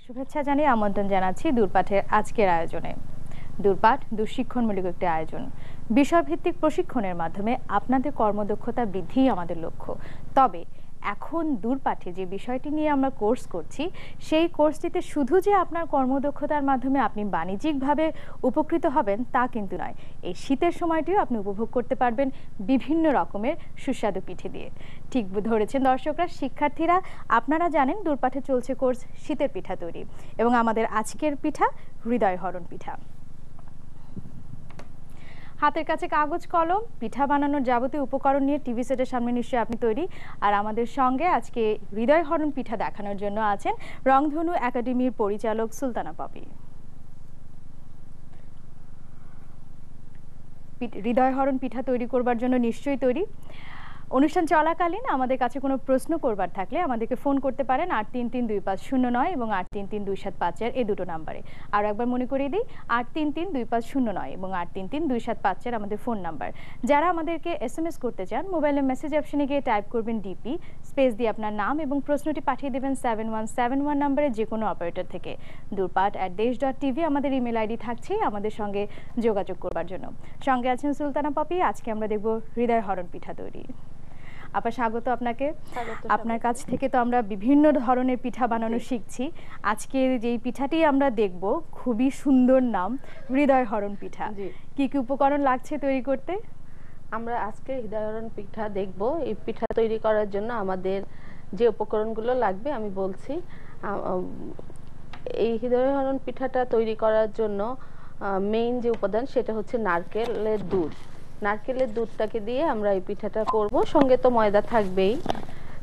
শুভেচ্ছা জানিয়ে আমন্ত্রণ জানাচ্ছি দূরপাঠের আজকের আয়োজনে। দূরপাঠ দুঃশিক্ষণমূলক একটি আয়োজন। বিষয়ভিত্তিক প্রশিক্ষণের মাধ্যমে আপনাদের কর্মদক্ষতা বৃদ্ধিই আমাদের লক্ষ্য। তবে এখন দূরপাঠে যে বিষয়টি নিয়ে আমরা কোর্স করছি, সেই কোর্সটিতে শুধু যে আপনার কর্মদক্ষতার মাধ্যমে আপনি বাণিজ্যিকভাবে উপকৃত হবেন তা কিন্তু নয়। এই শীতের সময়টিও আপনি উপভোগ করতে পারবেন বিভিন্ন রকমের সুস্বাদু পিঠে দিয়ে। ঠিক ধরেছেন দর্শকরা, শিক্ষার্থীরা, আপনারা জানেন দূরপাঠে চলছে কোর্স শীতের পিঠা তৈরি, এবং আমাদের আজকের পিঠা হৃদয়হরণ পিঠা। হাতের কাছে কাগজ কলম, পিঠা বানানোর যাবতীয় উপকরণ নিয়ে টিভি সেটের সামনে নিশ্চয়ই আপনি তৈরি। আর আমাদের সঙ্গে আজকে হৃদয়হরণ পিঠা দেখানোর জন্য আছেন রংধনু একাডেমির পরিচালক সুলতানা পপি। হৃদয়হরণ পিঠা তৈরি করবার জন্য নিশ্চয়ই তৈরি। অনুষ্ঠান চলাকালীন আমাদের কাছে কোনো প্রশ্ন করবার থাকলে আমাদেরকে ফোন করতে পারেন ৮৩৩-২৫০৯ এবং ৮৩৩-২৭৫ এই দুটো নাম্বারে। আর একবার মনে করিয়ে দিই, ৮৩৩-২৫০৯ এবং ৮৩৩-২৭৫ আমাদের ফোন নাম্বার। যারা আমাদেরকে SMS করতে চান, মোবাইলের মেসেজ অপশনে গিয়ে টাইপ করবেন ডিপি, স্পেস দিয়ে আপনার নাম এবং প্রশ্নটি পাঠিয়ে দেবেন 7171 নাম্বারে যে কোনো অপারেটর থেকে। durpat@desh.tv আমাদের ইমেল আইডি থাকছেই আমাদের সঙ্গে যোগাযোগ করবার জন্য। সঙ্গে আছেন সুলতানা পপি। আজকে আমরা দেখব হৃদয়হরণ পিঠা তৈরি। আপা, স্বাগত আপনাকে। আপনার কাছ থেকে তো আমরা বিভিন্ন ধরনের পিঠা বানানো শিখছি। আজকে যেই পিঠাটি আমরা দেখব, খুবই সুন্দর নাম, হৃদয়হরণ পিঠা। কি কি উপকরণ লাগছে তৈরি করতে? আমরা আজকে হৃদয়হরণ পিঠা দেখব। এই পিঠা তৈরি করার জন্য আমাদের যে উপকরণগুলো লাগবে আমি বলছি। এই হৃদয়হরণ পিঠাটা তৈরি করার জন্য মেইন যে উপাদান সেটা হচ্ছে নারকেলের দুধ। নারকেলের দুধটাকে দিয়ে আমরা এই পিঠাটা করব। সঙ্গে তো ময়দা থাকবেই।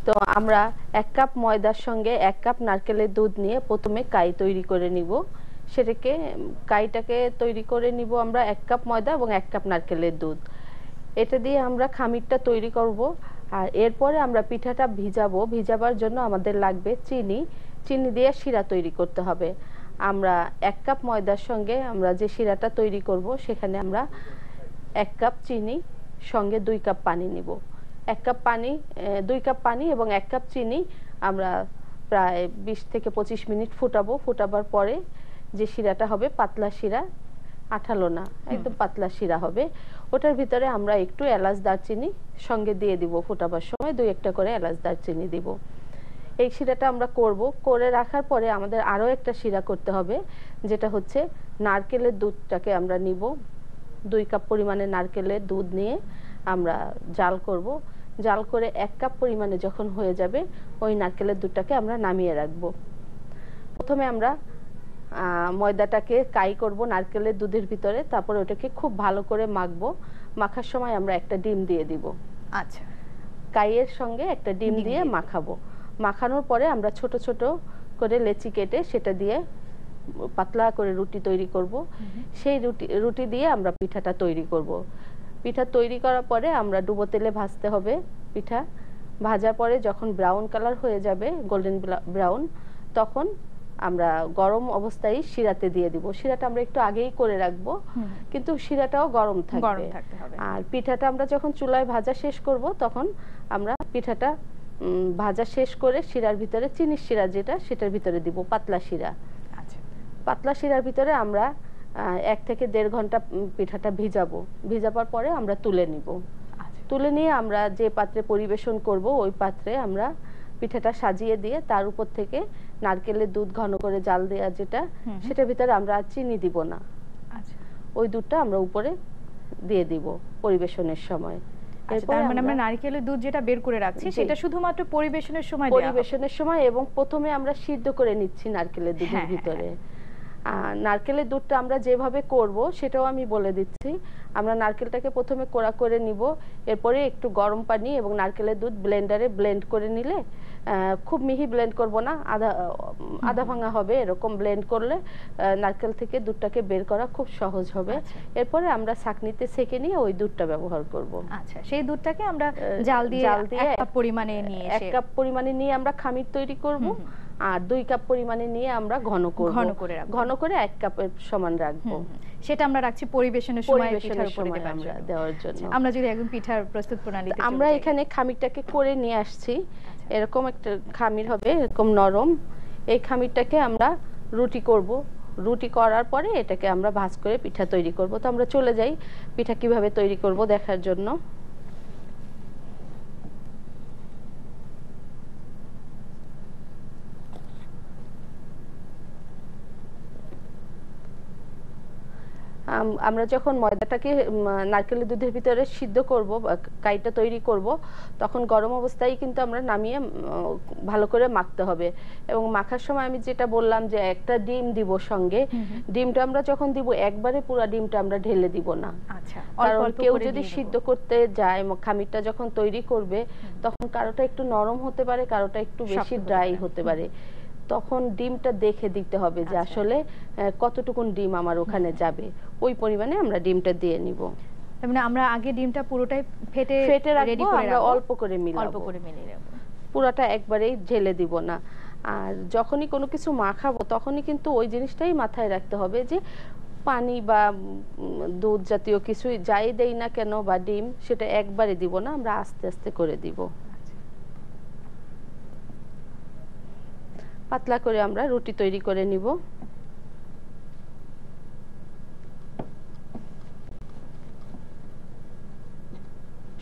তো আমরা 1 কাপ ময়দার সঙ্গে 1 কাপ নারকেলের দুধ নিয়ে প্রথমে কাই তৈরি করে নিব। কাইটাকে তৈরি করে নিব আমরা 1 কাপ ময়দা এবং 1 কাপ নারকেলের দুধ। এটা দিয়ে আমরা খামিরটা তৈরি করব। আর এরপরে আমরা পিঠাটা ভিজাবো। ভিজাবার জন্য আমাদের লাগবে চিনি। চিনি দিয়ে শিরা তৈরি করতে হবে। আমরা 1 কাপ ময়দার সঙ্গে আমরা যে শিরাটা তৈরি করব সেখানে আমরা 1 কাপ চিনি সঙ্গে 2 কাপ পানি নিব। 1 কাপ পানি, 2 কাপ পানি এবং 1 কাপ চিনি আমরা প্রায় 20 থেকে 25 মিনিট ফুটাবো। ফুটাবার পরে যে শিরাটা হবে পাতলা শিরা, আঠালো না, একদম পাতলা শিরা হবে। ওটার ভিতরে আমরা একটু এলাচ দারচিনি সঙ্গে দিয়ে দিব। ফুটাবার সময় 2-1টা করে এলাচ দারচিনি দিব। এই শিরাটা আমরা করে রাখার পরে আমাদের আরও একটা শিরা করতে হবে, যেটা হচ্ছে নারকেলের দুধটাকে আমরা নিব। 2 কাপ পরিমাণে নারকেলের দুধ নিয়ে আমরা জাল করব। জাল করে 1 কাপ পরিমাণে যখন হয়ে যাবে, ওই নারকেলের দুধটাকে আমরা নামিয়ে রাখব। প্রথমে আমরা ময়দাটাকে কাই করব নারকেলের দুধের ভিতরে, তারপরে ওটাকে খুব ভালো করে মাখবো। মাখার সময় আমরা একটা ডিম দিয়ে দিব। আচ্ছা, কাইয়ের সঙ্গে একটা ডিম দিয়ে মাখাবো। মাখানোর পরে আমরা ছোট ছোট করে লেচি কেটে সেটা দিয়ে পাতলা করে রুটি তৈরি করব। সেই রুটি দিয়ে আমরা পিঠাটা তৈরি করব। পিঠা তৈরি করার পরে আমরা ডুবো তেলে ভাজতে হবে পিঠা। ভাজার পরে যখন ব্রাউন কালার হয়ে যাবে, গোল্ডেন ব্রাউন, তখন আমরা গরম অবস্থায় শিরাতে দিয়ে দিব। শিরাটা আমরা একটু আগেই করে রাখবো, কিন্তু শিরাটাও গরম থাকবে। আর পিঠাটা আমরা যখন চুলায় ভাজা শেষ করব, তখন আমরা পিঠাটা ভাজা শেষ করে শিরার ভিতরে, চিনির শিরা যেটা, সেটার ভিতরে দিব পাতলা শিরা। পাতলা শিরার ভিতরে আমরা 1 থেকে 1.5 ঘন্টা পিঠাটা ভিজাবো। ভিজাবার পরে আমরা তুলে নিব। তুলে নিয়ে আমরা যে পাত্রে পরিবেশন করব, ওই পাত্রে আমরা পিঠাটা সাজিয়ে দিয়ে তার উপর থেকে নারকেলের দুধ ঘন করে জাল দেওয়া যেটা, সেটার ভিতরে আমরা আর চিনি দিব না। ওই দুধটা আমরা উপরে দিয়ে দিব পরিবেশনের সময়। তার মানে আমরা নারকেলের দুধ যেটা বের করে রাখছি সেটা শুধুমাত্র পরিবেশনের সময় এবং প্রথমে আমরা সিদ্ধ করে নিচ্ছি নারকেলের দুধের ভিতরে। নারকেলের দুধটা আমরা যেভাবে করব সেটাও আমি বলে দিচ্ছি। আমরা নারকেলটাকে প্রথমে কোড়া করে নিব। এরপরে একটু গরম পানি এবং নারকেলের দুধ ব্লেন্ডারে ব্লেন্ড করে নিলে, খুব মিহি ব্লেন্ড করব না, আধা ভাঙা হবে, এরকম ব্লেন্ড করলে নারকেল থেকে দুধটাকে বের করা খুব সহজ হবে। এরপরে আমরা ছাঁকনিতে ছেঁকে নিয়ে ওই দুধটা ব্যবহার করব। আচ্ছা, সেই দুধটাকে আমরা জাল দিয়ে 1 কাপ পরিমাণে নিয়ে 1 কাপ পরিমাণে নিয়ে আমরা খামির তৈরি করব। আর 2 কাপ পরিমাণে নিয়ে আমরা ঘন করে 1 কাপের সমান রাখবো। সেটা আমরা রাখছি পরিবেশনের সময় পিঠার উপরে দেওয়ার জন্য। আমরা যদি একদম পিঠার প্রস্তুত প্রণালীতে আমরা এখানে খামিরটাকে করে নিয়ে আসছি। এরকম একটা খামির হবে, এরকম নরম। এই খামিরটাকে আমরা রুটি করব। রুটি করার পরে এটাকে আমরা ভাঁজ করে পিঠা তৈরি করব। তো আমরা চলে যাই পিঠা কিভাবে তৈরি করব দেখার জন্য। আমরা যখন ময়দাটাকে নারকেলের দুধের ভিতরে সিদ্ধ করব বা কাইটা তৈরি করব, তখন গরম অবস্থায় কিন্তু আমরা নামিয়ে ভালো করে মাখতে হবে। এবং মাখার সময় আমি যেটা বললাম যে একটা ডিম দিব সঙ্গে, ডিমটা আমরা যখন দিব একবারে পুরো ডিমটা আমরা ঢেলে দিব না। আচ্ছা, কারণ কেউ যদি সিদ্ধ করতে যায় খামিরটা যখন তৈরি করবে, তখন কারোটা একটু নরম হতে পারে, কারোটা একটু বেশি ড্রাই হতে পারে। তখন ডিমটা দেখে দিতে হবে যে আসলে কতটুকুন ডিম আমার ওখানে যাবে, ওই পরিমাণে আমরা ডিমটা দিয়ে নিব। মানে আমরা আগে ডিমটা পুরোটাই ফেটে রাখবো, আমরা অল্প করে মিলাবো, পুরোটা একবারেই ঢেলে দিব না। আর যখনই কোনো কিছু মাখাবো তখনই কিন্তু ওই জিনিসটাই মাথায় রাখতে হবে যে পানি বা দুধ জাতীয় কিছু যাই দেই না কেন বা ডিম, সেটা একবারে দিব না, আমরা আস্তে আস্তে করে দিব। পাতলা করে আমরা রুটি তৈরি করে নিব।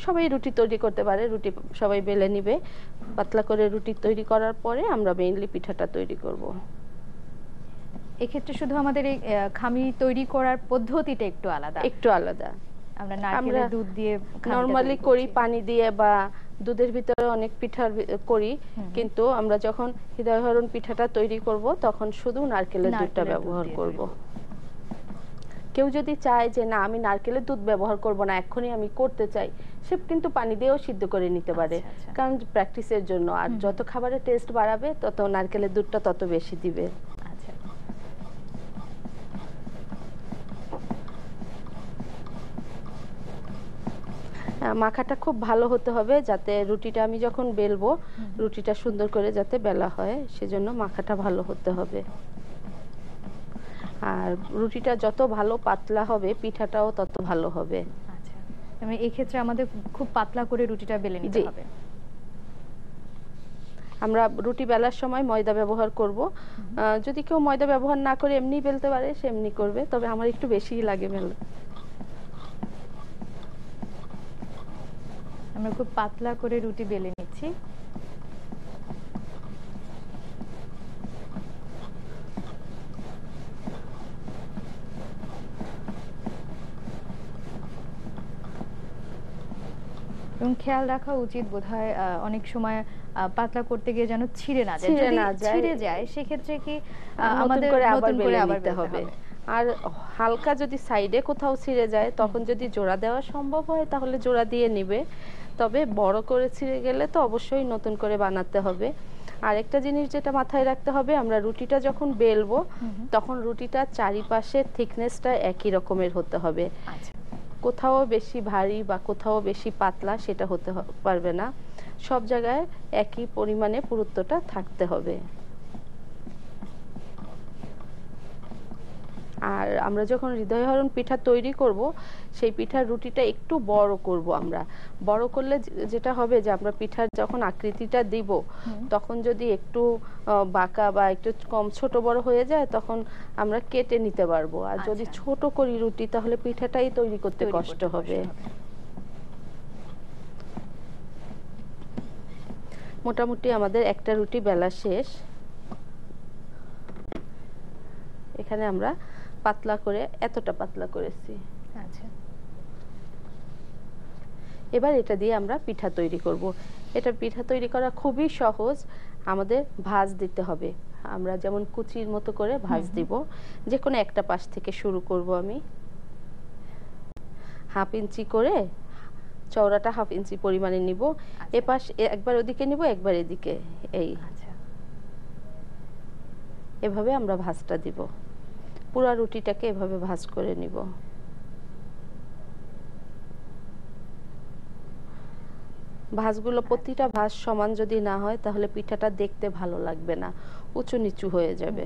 সবাই রুটি তৈরি করতে পারে, রুটি সবাই বেলে নিবে। পাতলা করে রুটি তৈরি করার পরে আমরা মেইনলি পিঠাটা তৈরি করব। এক্ষেত্রে শুধু আমাদের এই খামি তৈরি করার পদ্ধতিটা একটু আলাদা। আমরা নারকেলের দুধ দিয়ে নরমালি করি পানি দিয়ে, বা দুধের ভিতরে অনেক পিঠা করি, কিন্তু আমরা যখন হৃদয়হরণ পিঠাটা তৈরি করব তখন শুধু নারকেলের দুধটা ব্যবহার করব। কেউ যদি চায় যে না আমি নারকেলের দুধ ব্যবহার করব না, এখনই আমি করতে চাই, সে কিন্তু পানি দিয়েও সিদ্ধ করে নিতে পারে। কারণ প্র্যাকটিসের জন্য, আর যত খাবারের টেস্ট বাড়াবে তত নারকেলের দুধটা তত বেশি দিবে। মাখাটা খুব ভালো হতে হবে, যাতে রুটিটা আমি যখন বেলবো রুটিটা সুন্দর করে যাতে বেলা হয়, সেজন্য মাখাটা ভালো হতে হবে। আর রুটিটা যত ভালো পাতলা হবে পিঠাটাও তত ভালো হবে। আচ্ছা, মানে এই ক্ষেত্রে আমাদের খুব পাতলা করে রুটিটা বেলে নিতে হবে। আমরা রুটি বেলার সময় ময়দা ব্যবহার করব। যদি কেউ ময়দা ব্যবহার না করে এমনি বেলতে পারে সে এমনি করবে, তবে আমার একটু বেশিই লাগে বেলা। আমরা খুব পাতলা করে রুটি বেলে নিচ্ছি। এবং খেয়াল রাখা উচিত বোধহয় অনেক সময় পাতলা করতে গিয়ে যেন ছিঁড়ে না যায়। যদি ছিঁড়ে যায় সেক্ষেত্রে কি আমাদের নতুন করে আবার বেলতে হবে। আর হালকা যদি সাইডে কোথাও ছিঁড়ে যায় তখন যদি জোড়া দেওয়া সম্ভব হয় তাহলে জোড়া দিয়ে নিবে, তবে বড় করে ছিঁড়ে গেলে তো অবশ্যই নতুন করে বানাতে হবে। আর একটা জিনিস যেটা মাথায় রাখতে হবে, আমরা রুটিটা যখন বেলবো তখন রুটিটার চারিপাশের থিকনেসটা একই রকমের হতে হবে। কোথাও বেশি ভারী বা কোথাও বেশি পাতলা সেটা হতে পারবে না, সব জায়গায় একই পরিমাণে পুরুত্বটা থাকতে হবে। আর আমরা যখন হৃদয়হরণ পিঠা তৈরি করব সেই পিঠার রুটিটা একটু বড় করব। আমরা বড় করলে যেটা হবে যে আমরা পিঠার যখন আকৃতিটা দিব তখন যদি একটু বাঁকা বা একটু কম ছোট বড় হয়ে যায় তখন আমরা কেটে নিতে পারবো। আর যদি ছোট করি রুটি তাহলে পিঠাটাই তৈরি করতে কষ্ট হবে। মোটামুটি আমাদের একটা রুটি বেলা শেষ। এখানে আমরা পাতলা করে এতটা পাতলা করেছি। আচ্ছা, এবার এটা দিয়ে আমরা পিঠা তৈরি করব। এটা পিঠা তৈরি করা খুবই সহজ। আমাদের ভাঁজ দিতে হবে, আমরা যেমন কুচির মতো করে ভাঁজ দিব। যে কোনো একটা পাশ থেকে শুরু করব। আমি 1/2 ইঞ্চি করে চওড়াটা 1/2 ইঞ্চি পরিমাণে নিব। এ পাশ একবার ওদিকে নিব একবার এদিকে, এই এভাবে আমরা ভাঁজটা দিব। পুরো রুটিটাকে এভাবে ভাঁজ করে নিব। ভাঁজগুলো প্রতিটা ভাঁজ সমান যদি না হয় তাহলে পিঠাটা দেখতে ভালো লাগবে না, উঁচু নিচু হয়ে যাবে।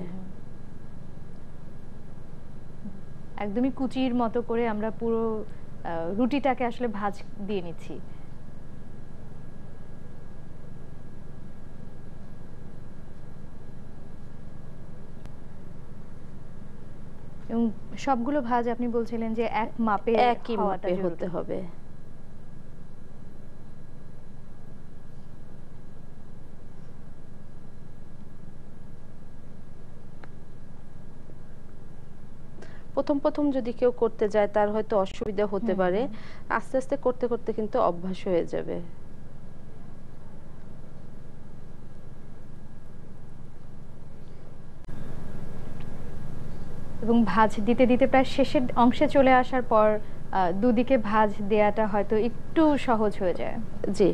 একদমই কুচির মতো করে আমরা পুরো রুটিটাকে আসলে ভাঁজ দিয়ে নিচ্ছি। এবং সবগুলো ভাঁজ আপনি বলছিলেন যে এক মাপে একই হওয়াটা মাপে জরুরি। হতে হবে। প্রথম প্রথম যদি কেউ করতে যায় তার হয়তো অসুবিধা হতে পারে, আস্তে আস্তে করতে করতে কিন্তু অভ্যাস হয়ে যাবে। এবং ভাঁজ দিতে দিতে প্রায় শেষের অংশে চলে আসার পর দুদিকে ভাঁজ দেয়াটা হয়তো একটু সহজ হয়ে যায়। জি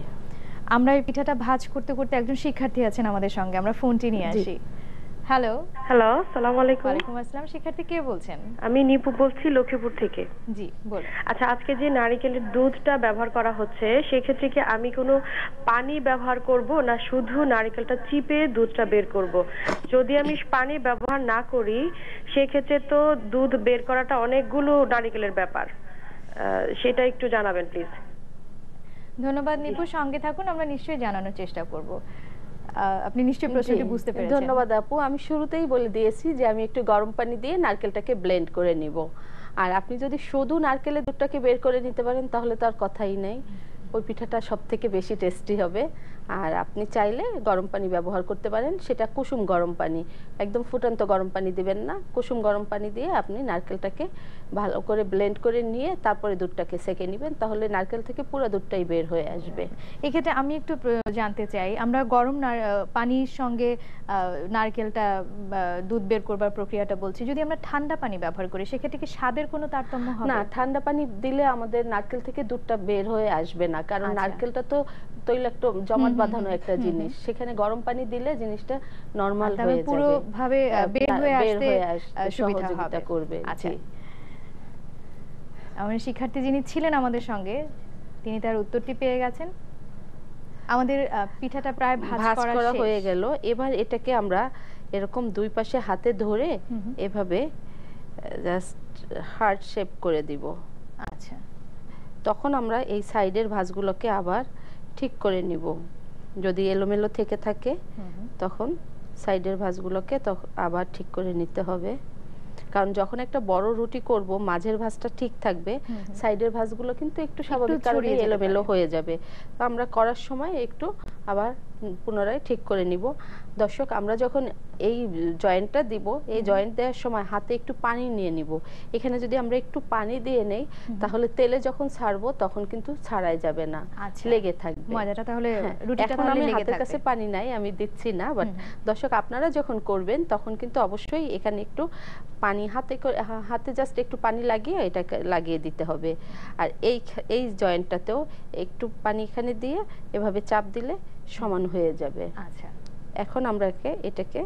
আমরা এই পিঠাটা ভাঁজ করতে করতে একজন শিক্ষার্থী আছেন আমাদের সঙ্গে, আমরা ফোনটি নিয়ে জি। আসি। হ্যালো। হ্যালো, সালাম আলাইকুম। ওয়ালাইকুম আসসালাম। শিক্ষার্থী কে বলছেন? আমি নিপু বলছি লক্ষ্মীপুর থেকে। জি বলুন। আচ্ছা, আজকে যে নারকেলের দুধটা ব্যবহার করা হচ্ছে সেক্ষেত্রে কি আমি কোনো পানি ব্যবহার করব না শুধু নারকেলটা চিপে দুধটা বের করব? যদি আমি পানি ব্যবহার না করি সেক্ষেত্রে তো দুধ বের করাটা অনেকগুলো নারকেলের ব্যাপার, সেটা একটু জানাবেন প্লিজ। ধন্যবাদ নিপু, সঙ্গে থাকুন, আমরা নিশ্চয়ই জানানোর চেষ্টা করব। আপনি নিশ্চয়ই প্রশ্নটি জি, বুঝতে পেরেছেন। ধন্যবাদ আপু। আমি শুরুতেই বলে দিয়েছি যে আমি একটু গরম পানি দিয়ে নারকেলটাকে ব্লেন্ড করে নিব। আর আপনি যদি শুধু নারকেলের দুধটাকে বের করে নিতে পারেন তাহলে তো আর কথাই নেই, ওই পিঠাটা সব থেকে বেশি টেস্টি হবে। আর আপনি চাইলে গরম পানি ব্যবহার করতে পারেন, সেটা কুসুম গরম পানি, একদম ফুটন্ত গরম পানি দিবেন না, কুসুম গরম পানি দিয়ে আপনি নারকেলটাকে ভালো করে ব্লেন্ড করে নিয়ে তারপরে দুধটাকে সেকে নেবেন, তাহলে নারকেল থেকে পুরো দুধটাই বের হয়ে আসবে। এক্ষেত্রে আমি একটু জানতে চাই, আমরা গরম পানির সঙ্গে নারকেলটা দুধ বের করবার প্রক্রিয়াটা বলছি, যদি আমরা ঠান্ডা পানি ব্যবহার করি সেক্ষেত্রে কি স্বাদের কোনো তারতম্য হবে? না, ঠান্ডা পানি দিলে আমাদের নারকেল থেকে দুধটা বের হয়ে আসবে না, কারণ আচ্ছা। নারকেলটা তো তৈলাক্ত জমাট বাঁধানো একটা জিনিস, সেখানে গরম পানি দিলে জিনিসটা নরমাল হয়ে যাবে, পুরো ভাবে বের হয়ে আসতে সুবিধা সহযোগিতা হবে। করবে। আচ্ছা, জি। আমাদের শিক্ষার্থী যিনি ছিলেন আমাদের সঙ্গে তিনি তার উত্তরটি পেয়ে গেছেন। আমাদের পিঠাটা প্রায় ভাঁজ করা শেষ। হয়ে গেল। এবার এটাকে আমরা এরকম দুই পাশে হাতে ধরে এভাবে জাস্ট হার্ট শেপ করে দিব। আচ্ছা, তখন আমরা এই সাইডের ভাঁজগুলোকে আবার ঠিক করে নিব। যদি এলোমেলো থেকে থাকে তখন সাইডের ভাঁজগুলোকে আবার ঠিক করে নিতে হবে, কারণ যখন একটা বড় রুটি করব মাঝের ভাঁজটা ঠিক থাকবে, সাইডের ভাঁজগুলো কিন্তু একটু স্বাভাবিক কারণে এলোমেলো হয়ে যাবে। তো আমরা করার সময় একটু আবার পুনরায় ঠিক করে নিব। দর্শক, আমরা যখন এই জয়েন্টটা দিব, এই জয়েন্ট দেওয়ার সময় হাতে একটু পানি নিয়ে নিব। এখানে যদি আমরা একটু পানি দিয়ে নেই তাহলে তেলে যখন ছাড়বো তখন কিন্তু ছাড়াই যাবে না, লেগে থাকবে ময়দাটা তাহলে রুটিটা এখন তাহলে আমি লেগে হাতের থাকবে। কাছে পানি নাই, আমি দিচ্ছি না, বাট দর্শক আপনারা যখন করবেন তখন কিন্তু অবশ্যই এখানে একটু পানি হাতে জাস্ট একটু পানি লাগিয়ে এটাকে লাগিয়ে দিতে হবে। আর এই জয়েন্টটাতেও একটু পানি এখানে দিয়ে এভাবে চাপ দিলে সমান হয়ে যাবে। আচ্ছা, এখন আমরা এটাকে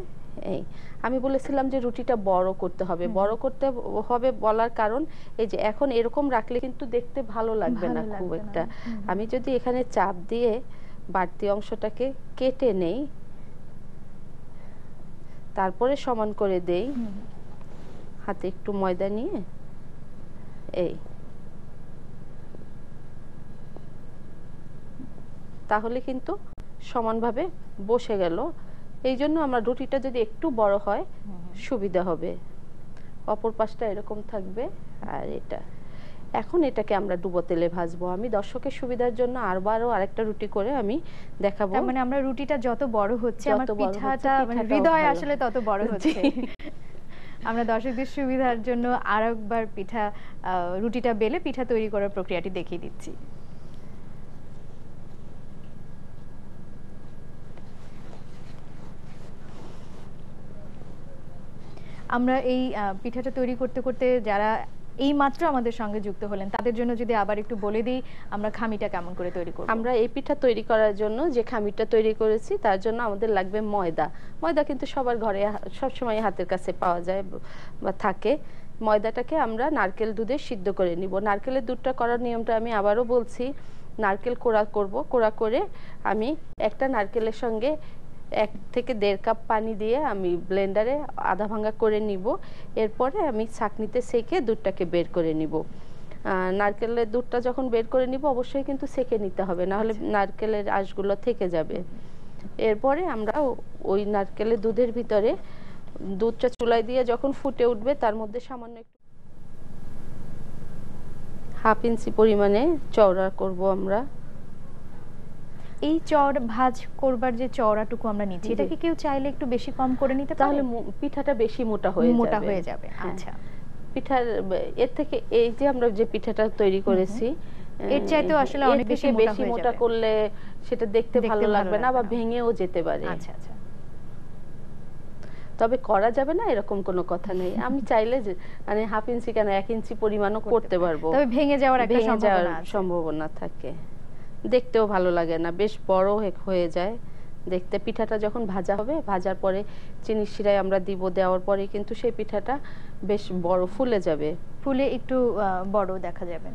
আমি বলেছিলাম যে রুটিটা বড় করতে হবে, বড় করতে হবে বলার কারণ এই যে এখন এরকম রাখলে কিন্তু দেখতে ভালো লাগবে না খুব একটা। আমি যদি এখানে চাপ দিয়ে বাড়তি অংশটাকে কেটে নেই, তারপরে সমান করে দেই, হাতে একটু ময়দা নিয়ে তাহলে কিন্তু সমানভাবে বসে গেল। এই জন্য আমার রুটিটা যদি একটু বড় হয় সুবিধা হবে। অপর পাশটা এরকম থাকবে আর এখন এটাকে আমরা ডুবো তেলে ভাজবো। আমি দর্শকের সুবিধার জন্য আরেকটা রুটি করে আমি দেখাবো। তার মানে আমরা রুটিটা যত বড় হচ্ছে আমার পিঠাটা মানে হৃদয় আসলে তত বড় হচ্ছে। আমরা দর্শকদের সুবিধার জন্য আরেকবার রুটিটা বেলে পিঠা তৈরি করার প্রক্রিয়াটি দেখিয়ে দিচ্ছি। আমরা এই পিঠাটা তৈরি করতে করতে যারা এই মাত্র আমাদের সঙ্গে যুক্ত হলেন তাদের জন্য যদি আবার একটু বলে দিই আমরা খামিটা কেমন করে তৈরি করব। আমরা এই পিঠা তৈরি করার জন্য যে খামিটা তৈরি করেছি তার জন্য আমাদের লাগবে ময়দা। ময়দা কিন্তু সবার ঘরে সবসময় হাতের কাছে পাওয়া যায় বা থাকে। ময়দাটাকে আমরা নারকেল দুধে সিদ্ধ করে নিব। নারকেলের দুধটা করার নিয়মটা আমি আবারও বলছি। নারকেল কোড়া করব, কোড়া করে আমি একটা নারকেলের সঙ্গে 1 থেকে 1.5 কাপ পানি দিয়ে আমি ব্লেন্ডারে আধা ভাঙা করে নিব। এরপরে আমি ছাঁকনিতে সেকে দুধটাকে বের করে নিব। নারকেলের দুধটা যখন বের করে নিব অবশ্যই কিন্তু সেকে নিতে হবে, না হলে নারকেলের আঁশগুলো থেকে যাবে। এরপরে আমরা ওই নারকেলের দুধের ভিতরে দুধটা চুলায় দিয়ে যখন ফুটে উঠবে তার মধ্যে সামান্য একটু 1/2 ইঞ্চি পরিমাণে চওড়া করব আমরা। এই ভাজ করবার যে চওড়াটুকু আমরা নিচ্ছি, এটা কি কেউ চাইলে একটু বেশি কম করে নিতে পারে? তাহলে পিঠাটা বেশি মোটা হয়ে যাবে। মোটা হয়ে যাবে, হ্যাঁ। আচ্ছা। পিঠার এর থেকে এই যে আমরা যে পিঠাটা তৈরি করেছি এর চাইতেও আসলে অনেক বেশি মোটা করলে সেটা দেখতে ভালো লাগবে না বা ভেঙেও যেতে পারে। আচ্ছা আচ্ছা। তবে করা যাবে না এরকম কোনো কথা নেই। আমি চাইলে যে মানে 1/2 ইঞ্চি কেন 1 ইঞ্চি পরিমাণও করতে পারবো। তবে ভেঙে যাওয়ার একটা সম্ভাবনা থাকে, দেখতেও ভালো লাগে না, বেশ বড় হয়ে যায় দেখতে। পিঠাটা যখন ভাজা হবে, ভাজার পরে চিনির শিরায় আমরা দিব, দেওয়ার পরে কিন্তু সেই পিঠাটা বেশ বড় ফুলে যাবে, ফুলে একটু বড় দেখা যাবে।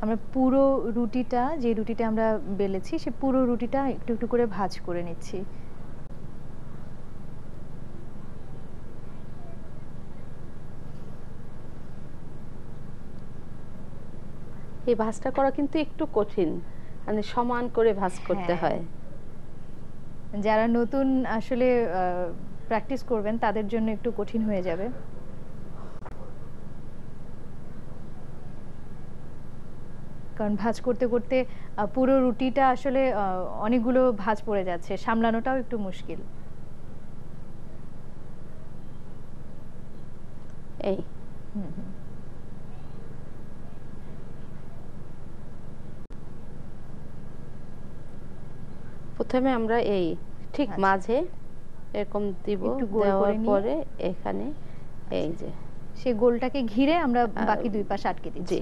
আমরা পুরো রুটিটা, যে রুটিটা আমরা বেলেছি সে পুরো রুটিটা একটু একটু করে ভাজ করে নিচ্ছি। এই ভাজটা করা কিন্তু একটু কঠিন, মানে সমান করে ভাজ করতে হয়। যারা নতুন আসলে প্র্যাকটিস করবেন তাদের জন্য একটু কঠিন হয়ে যাবে। কারণ ভাজ করতে করতে পুরো রুটিটা আসলে অনেকগুলো ভাজ পড়ে যাচ্ছে, সামলানোটাও একটু মুশকিল। এই প্রথমে আমরা এই ঠিক মাঝে এরকম দিব, দেওয়ার পরে এখানে এই যে সেই গোলটাকে ঘিরে আমরা বাকি দুই পাশ আটকে দিচ্ছি।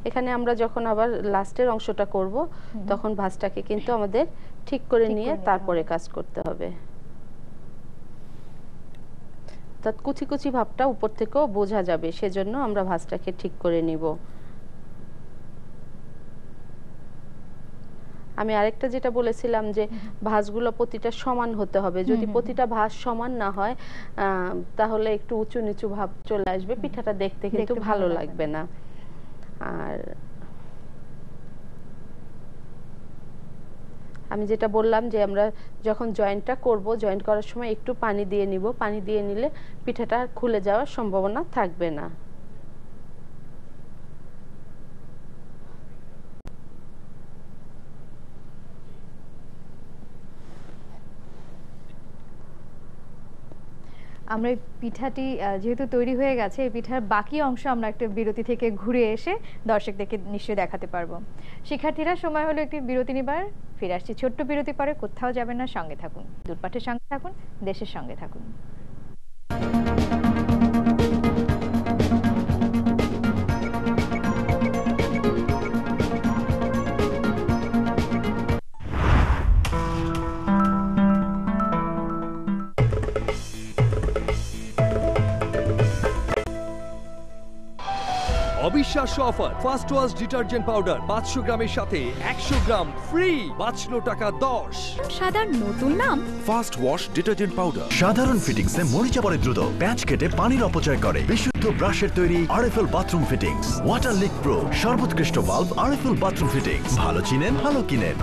এখানে আমরা যখন আবার লাস্টের অংশটা করব তখন ভাঁজটাকে কিন্তু আমাদের ঠিক করে নিয়ে তারপরে কাজ করতে হবে। তাত কুচি কুচি ভাবটা উপর থেকেও বোঝা যাবে, সেজন্য আমরা ভাঁজটাকে ঠিক করে নিব। আমি আরেকটা যেটা বলেছিলাম যে ভাঁজগুলো প্রতিটা সমান হতে হবে। যদি প্রতিটা ভাঁজ সমান না হয় তাহলে একটু উঁচু নিচু ভাব চলে আসবে, পিঠাটা দেখতে কিন্তু ভালো লাগবে না। আর আমি যেটা বললাম যে আমরা যখন জয়েন্টটা করব, জয়েন্ট করার সময় একটু পানি দিয়ে নিব, পানি দিয়ে নিলে পিঠাটা খুলে যাওয়ার সম্ভাবনা থাকবে না। আমরা এই পিঠাটি যেহেতু তৈরি হয়ে গেছে, এই পিঠার বাকি অংশ আমরা একটা বিরতি থেকে ঘুরে এসে দর্শকদেরকে নিশ্চয়ই দেখাতে পারবো। শিক্ষার্থীরা, সময় হলো একটি বিরতি নিবার। ফিরে আসছি ছোট্ট বিরতি পরে, কোথাও যাবেন না, সঙ্গে থাকুন, দূরপাঠের সঙ্গে থাকুন, দেশের সঙ্গে থাকুন। অবিশ্বাস্য offer, first wash detergent powder 500 গ্রামের সাথে 100 গ্রাম ফ্রি, বাঁচলো টাকা 10। সাদার নতুন নাম ফার্স্ট ওয়াশ ডিটারজেন্ট পাউডার। সাধারণ ফিটিংসে মরিচা পড়ে দ্রুত, প্যাচ কেটে পানির অপচয় করে। বিশুদ্ধ ব্রাশের তৈরি RFL bathroom fittings, water leak pro, সর্বোৎকৃষ্ট ভালভ আরএফএল বাথরুম ফিটিংস। ভালো চিনেন, ভালো কিনেন।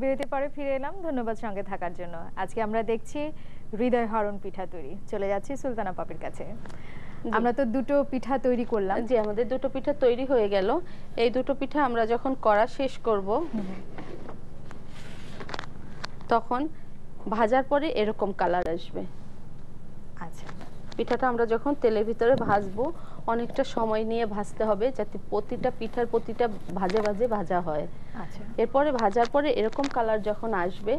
বিরতির পরে ফিরে এলাম, ধন্যবাদ সঙ্গে থাকার জন্য। আজকে আমরা দেখছি হৃদয় হরণ পিঠা তৈরি। চলে যাচ্ছি সুলতানা পাপির কাছে। আমরা তো দুটো পিঠা তৈরি করলাম। জি, আমাদের দুটো পিঠা তৈরি হয়ে গেল। এই দুটো পিঠা আমরা যখন করা শেষ করব তখন ভাজার পরে এরকম কালার আসবে। আচ্ছা, পিঠাটা আমরা যখন তেলের ভিতরে ভাজবো অনেকটা সময় নিয়ে ভাজতে হবে, যাতে প্রতিটা পিঠার প্রতিটা ভাজে ভাজে ভাজা হয়। আচ্ছা, এরপরে ভাজার পরে এরকম কালার যখন আসবে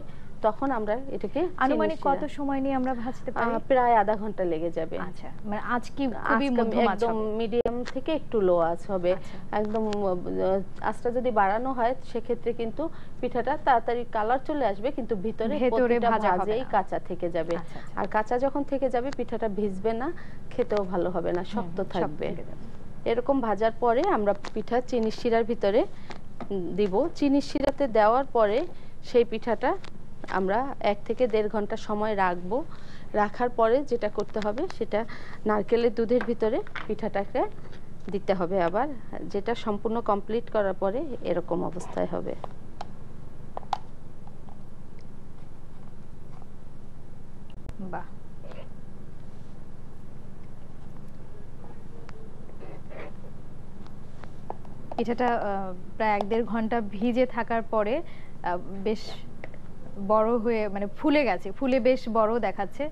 তখন আমরা এটাকে আনুমানিক কত সময় নিয়ে আমরা ভাজতে পারি? প্রায় আধা ঘন্টা লেগে যাবে। আচ্ছা, মানে আজ কি খুবই মধ্যম আঁচ একদম হবে? মিডিয়াম থেকে একটু লো আঁচ হবে। একদম আঁচটা যদি বাড়ানো হয় সেক্ষেত্রে কিন্তু পিঠাটা তাড়াতাড়ি কালার চলে আসবে, কিন্তু ভিতরে ভাজেই কাঁচা থেকে যাবে। আর কাঁচা যখন থেকে যাবে পিঠাটা ভিজবে না, খেতেও ভালো হবে না, শক্ত থাকবে। এরকম ভাজার পরে আমরা পিঠা চিনির শিরার ভিতরে দিব। চিনির শিরাতে দেওয়ার পরে সেই পিঠাটা আমরা 1 থেকে 1.5 ঘন্টা সময় রাখবো। রাখার পরে যেটা করতে হবে সেটা নারকেলের দুধের ভিতরে পিঠাটাকে দিতে হবে আবার, যেটা সম্পূর্ণ কমপ্লিট করার পরে এরকম অবস্থায় হবে। বাহ, পিঠাটা প্রায় 1-1.5 ঘন্টা ভিজে থাকার পরে বেশ বড় হয়ে মানে ফুলে গেছে, ফুলে বেশ বড় দেখাচ্ছে।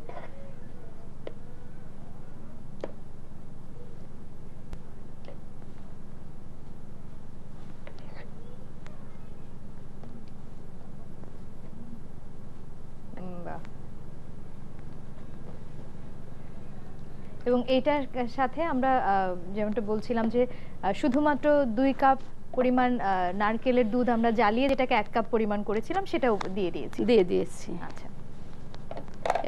বাহ। এবং এটার সাথে আমরা যেমনটা বলছিলাম যে শুধুমাত্র 2 কাপ পরিমাণ নারকেলের দুধ আমরা জ্বালিয়ে যেটাকে 1 কাপ পরিমাণ করেছিলাম সেটাও দিয়ে দিয়েছি। আচ্ছা,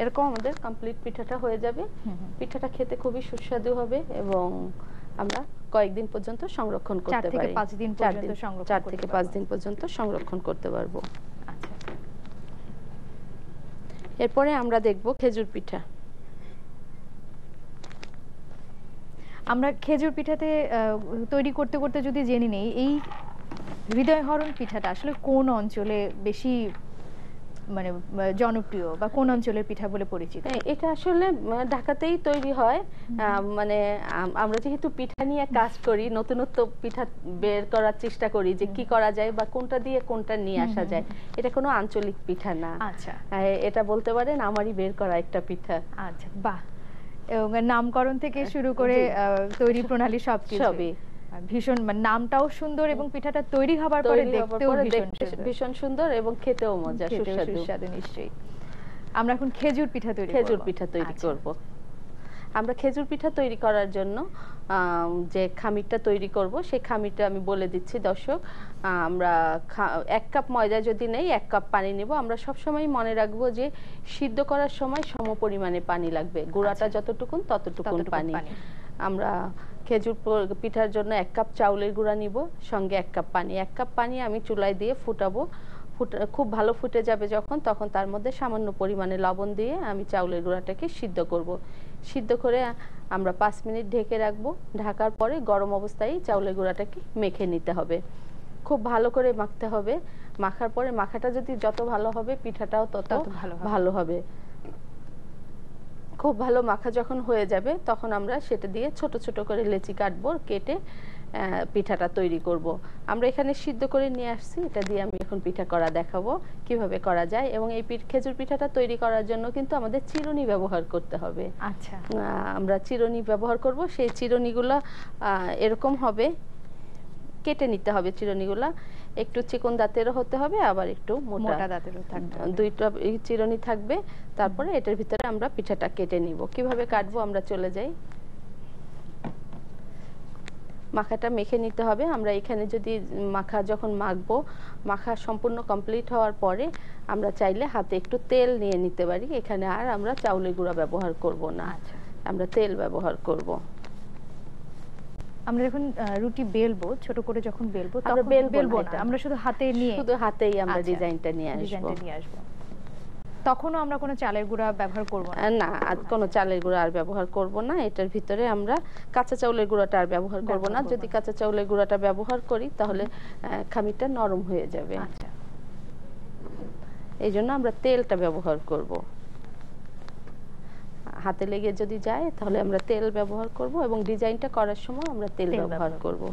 এরকম আমাদের কমপ্লিট পিঠাটা হয়ে যাবে। পিঠাটা খেতে খুবই সুস্বাদু হবে এবং আমরা কয়েকদিন পর্যন্ত সংরক্ষণ করতে পারি। 4 থেকে 5 দিন পর্যন্ত সংরক্ষণ 4 থেকে 5 দিন পর্যন্ত সংরক্ষণ করতে পারবো। আচ্ছা, এরপরে আমরা দেখব খেজুর পিঠা। আমরা খেজুর পিঠাতে তৈরি করতে করতে যদি জেনে নেই, এই হৃদয়হরণ পিঠাটা আসলে কোন অঞ্চলে বেশি মানে জনপ্রিয় বা কোন অঞ্চলের পিঠা বলে পরিচিত? এটা আসলে ঢাকাতেই তৈরি হয়। মানে আমরা যেহেতু পিঠা নিয়ে কাজ করি, নতুনত্ব পিঠা বের করার চেষ্টা করি যে কি করা যায় বা কোনটা দিয়ে কোনটা নিয়ে আসা যায়। এটা কোনো আঞ্চলিক পিঠা না। আচ্ছা, এটা বলতে পারেন আমারই বের করা একটা পিঠা। আচ্ছা, বাহ। এবং নামকরণ থেকে শুরু করে তৈরি প্রণালী সবই ভীষণ, মানে নামটাও সুন্দর এবং পিঠাটা তৈরি হবার পরে দেখতেও ভীষণ সুন্দর এবং খেতেও মজা, সুস্বাদু। নিশ্চয়ই। আমরা এখন খেজুর পিঠা তৈরি করব। আমরা খেজুর পিঠা তৈরি করার জন্য যে খামিরটা তৈরি করব সেই খামিরটা আমি বলে দিচ্ছি দর্শক। আমরা 1 কাপ ময়দা যদি নেই 1 কাপ পানি নেব। আমরা সবসময় মনে রাখবো যে সিদ্ধ করার সময় সম পরিমাণে পানি লাগবে, গুঁড়াটা যতটুকুন ততটুকুন পানি। আমরা খেজুর পিঠার জন্য 1 কাপ চাউলের গুঁড়া নিব, সঙ্গে 1 কাপ পানি। 1 কাপ পানি আমি চুলায় দিয়ে ফুটাবো। খুব ভালো ফুটে যাবে যখন, তখন তার মধ্যে সামান্য পরিমাণে লবণ দিয়ে আমি চাউলের গুঁড়াটাকে সিদ্ধ করব। সিদ্ধ করে আমরা 5 মিনিট ঢেকে রাখবো। ঢাকার পরে গরম অবস্থায় চাউলের গুঁড়াটাকে মেখে নিতে হবে। খুব ভালো করে মাখতে হবে। মাখার পরে মাখাটা যদি যত ভালো হবে পিঠাটাও তত ভালো হবে। খুব ভালো মাখা যখন হয়ে যাবে তখন আমরা সেটা দিয়ে ছোট ছোট করে লেচি কাটবো, কেটে পিঠাটা তৈরি করব। আমরা এখানে সিদ্ধ করে নিয়ে আসছি, এটা দিয়ে আমি এখন পিঠা করা দেখাবো কিভাবে করা যায়। এবং এই খেজুর পিঠাটা তৈরি করার জন্য কিন্তু আমাদের চিরুনি ব্যবহার করতে হবে। আচ্ছা, আমরা চিরুনি ব্যবহার করব। সেই চিরুনিগুলো এরকম হবে, কেটে নিতে হবে। চিরুনিগুলো একটু চিকন দাঁতেরও হতে হবে, আবার একটু মোটা দাঁতেরও থাকবে। দুইটা চিরুনি থাকবে। তারপরে এটার ভিতরে আমরা পিঠাটা কেটে নিব। কিভাবে কাটবো আমরা চলে যাই। মাখাটা মেখে নিতে হবে। আমরা এখানে যদি মাখা যখন মাখবো, মাখা সম্পূর্ণ কমপ্লিট হওয়ার পরে আমরা চাইলে হাতে একটু তেল নিয়ে নিতে পারি। এখানে আর আমরা চাউলের গুঁড়া ব্যবহার করব না, আমরা তেল ব্যবহার করব। আমরা যখন রুটি বেলবো, ছোট করে যখন বেলবো আমরা বেলবো না, আমরা শুধু হাতেই আমরা ডিজাইনটা নিয়ে আসবো। তখনও আমরা কোনো চালের গুঁড়া ব্যবহার করব না, কোনো চালের গুঁড়া আর ব্যবহার করব না। এটার ভিতরে আমরা কাঁচা চাউলের গুঁড়াটা আর ব্যবহার করব না। যদি কাঁচা চাউলের গুঁড়াটা ব্যবহার করি তাহলে খামিরটা নরম হয়ে যাবে। আচ্ছা, এই জন্য আমরা তেলটা ব্যবহার করব। হাতে লেগে যদি যায় তাহলে আমরা তেল ব্যবহার করব এবং ডিজাইনটা করার সময় আমরা তেল ব্যবহার করব।